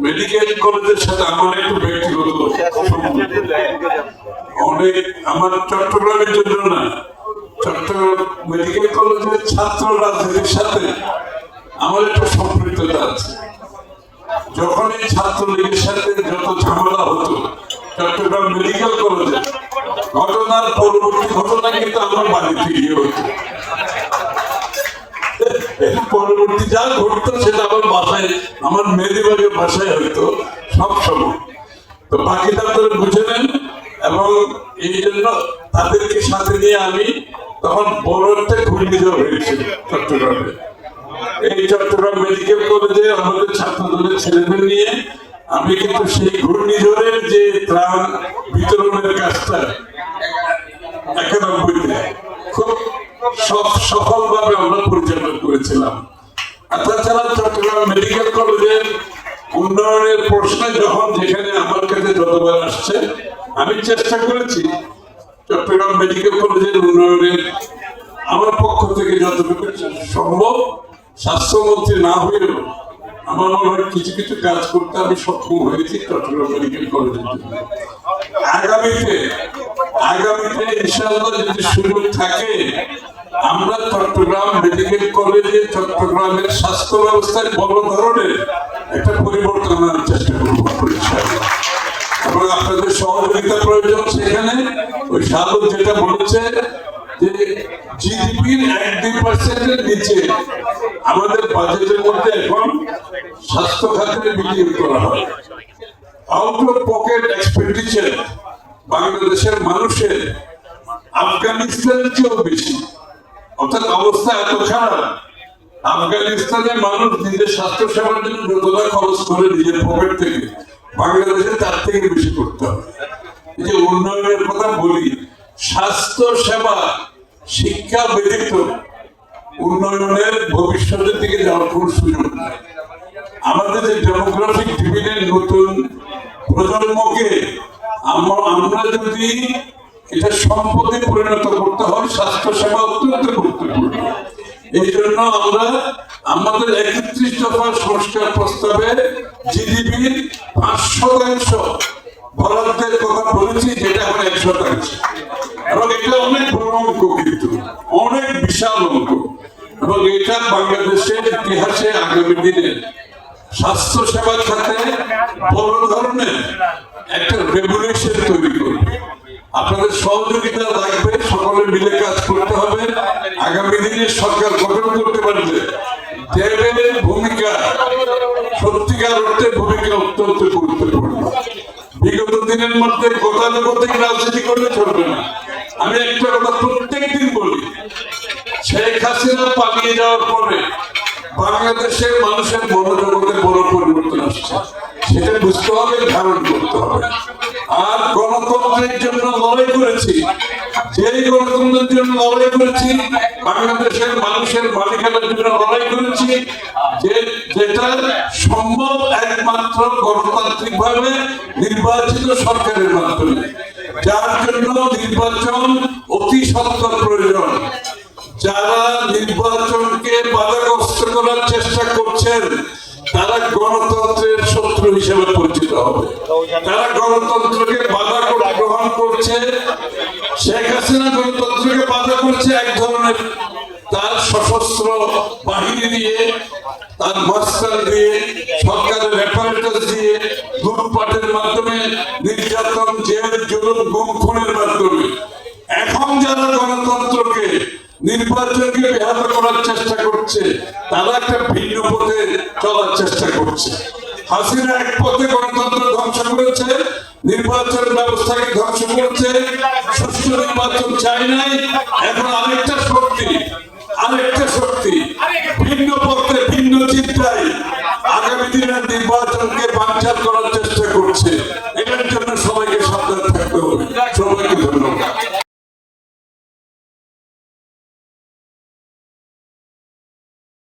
Medical কলেজের সাথে আমার একটু ব্যক্তিগত অনেক, আমার চট্টগ্রামের জন্য না, চট্টগ্রাম মেডিকেল কলেজের ছাত্র রাজনীতির সাথে আমার একটা সম্পৃক্ততা আছে। যখন এই ছাত্রলীগের সাথে যত ঝামেলা হতো চট্টগ্রাম মেডিকেল কলেজে, ঘটনার পরবর্তী ঘটনা কিন্তু আমার বাড়িতে গিয়ে হতো। পরবর্তী যা ঘটতো সেটা আমার বাসায়, আমার মেদিবাগের ভাষায় হইতো সবসময়। তো বাকিটা আপনারা বুঝে নেন। এবং এই জন্য তাদেরকে সাথে নিয়ে আমি তখন বড় একটা ঘূর্ণিঝড় হয়েছিল চট্টগ্রামে। এই চট্টগ্রাম মেডিকেল কলেজে আমাদের ছাত্র দলের ছেলেদের নিয়ে আমি কিন্তু সেই ঘূর্ণিঝড়ের যে ত্রাণ বিতরণের কাজটা 91-তে খুব সফলভাবে আমরা পরিচালনা করেছিলাম। তাছাড়া চট্টগ্রাম মেডিকেল কলেজের উন্নয়নের প্রশ্নে যখন যেখানে আমার কাছে যতবার আসছে আমি চেষ্টা করেছি চট্টগ্রাম মেডিকেল কলেজের উন্নয়নের আমার পক্ষ থেকে যতটুকু সম্ভব, স্বাস্থ্যমন্ত্রী না হয়েও আমার মনে হয় কিছু কিছু কাজ করতে আমি সক্ষম হয়েছি চট্টগ্রাম মেডিকেল কলেজের জন্য। আগামীতে ইনশাআল্লাহ যদি সুযোগ থাকে আমরা চট্টগ্রাম মেডিকেল কলেজে চট্টগ্রামের স্বাস্থ্য ব্যবস্থায় বড় ধরনের একটা পরিবর্তন আনার চেষ্টা করব এবং আপনাদের সহযোগিতা প্রয়োজন। সেখানে ওই সাধক যেটা বলেছে যে জিডিপির 1-2% নিচে আমাদের বাজেটের মধ্যে এখন স্বাস্থ্য খাতে বিনিয়োগ করা হয়। আউট অফ পকেট এক্সপেন্ডিচার বাংলাদেশের মানুষের আফগানিস্তানের চেয়েও বেশি। অর্থাৎ অবস্থা এত খারাপ, আফগানিস্তানে মানুষ নিজের স্বাস্থ্য সেবার জন্য যতটা খরচ করে নিজের পকেট থেকে, বাংলাদেশে তার থেকে বেশি করতে হবে। এই যে উন্নয়নের কথা বলি, স্বাস্থ্য সেবা শিক্ষা ব্যতীত উন্নয়নের ভবিষ্যতের দিকে যাওয়ার কোনো সুযোগ নেই। আমাদের যে ডেমোগ্রাফিক ডিভিডেন্ড, নতুন প্রজন্মকে আমরা যদি এটা সম্পদে পরিণত করতে হয়, স্বাস্থ্য সেবা অত্যন্ত গুরুত্বপূর্ণ। এই জন্য আমরা আমাদের 31 দফার সংস্কার প্রস্তাবে জিডিপির 5% বরাদ্দের কথা বলেছি, যেটা এখন 1% এবং এটা অনেক বড় অঙ্ক, কিন্তু অনেক বিশাল অঙ্ক। এবং এটা বাংলাদেশের ইতিহাসে আগামী দিনে স্বাস্থ্য সেবার সাথে বড় ধরনের একটা রেভলিউশন তৈরি করবে। আপনাদের সহযোগিতা লাগবে, সকলে মিলে কাজ করতে হবে। আগামী দিনে সরকার গঠন করতে পারলে দেবের ভূমিকা, সত্যিকার অর্থে ভূমিকা অত্যন্ত গুরুত্বপূর্ণ। বিগত দিনের মধ্যে গতানুগতিক রাজনীতি করলে চলবে না। আমি একটা কথা প্রত্যেকদিন বলি, শেখ হাসিনা পালিয়ে যাওয়ার পরে বাংলাদেশের মানুষের মনোজগতে বড় পরিবর্তন আসছে, সেটা বুঝতে হবে, ধারণ করতে হবে। আর গণতন্ত্রের জন্য লড়াই করেছি, যেই গণতন্ত্রের জন্য লড়াই করেছি, বাংলাদেশের মানুষের মালিকানার জন্য লড়াই করেছি, যেটা সম্ভব একমাত্র গণতান্ত্রিক ভাবে নির্বাচিত সরকারের মাধ্যমে, যার জন্য নির্বাচন অতি সত্বর প্রয়োজন। যারা নির্বাচনকে বাধাগ্রস্ত করার চেষ্টা করছেন তারা গণতন্ত্রের শত্রু হিসেবে পরিচিত হবে। তারা গণতন্ত্রকে বাধা গ্রহণ করছে। শেখ হাসিনা গণতন্ত্রকে বাধা করছে এক ধরনের তার সশস্ত্র বাহিনী দিয়ে, তার মাস্টার দিয়ে, সরকারের অ্যাপারেটাস দিয়ে, লুটপাটের মাধ্যমে, নির্যাতন, জেল, জুলুম, গুম খুনের মাধ্যমে। এখন যারা গণতন্ত্রকে, নির্বাচনকে ব্যাহত করার চেষ্টা করছে তারা একটা ভিন্ন পথে চলার চেষ্টা করছে। হাসিনা এক পথে গণতন্ত্র ধ্বংস করেছে, নির্বাচনের ব্যবস্থাকে ধ্বংস করেছে, সুষ্ঠু নির্বাচন চাই নাই। এখন আরেকটা শক্তি ভিন্ন পথে, ভিন্ন চিন্তায় আগামী দিনের নির্বাচনকে বানচাল করার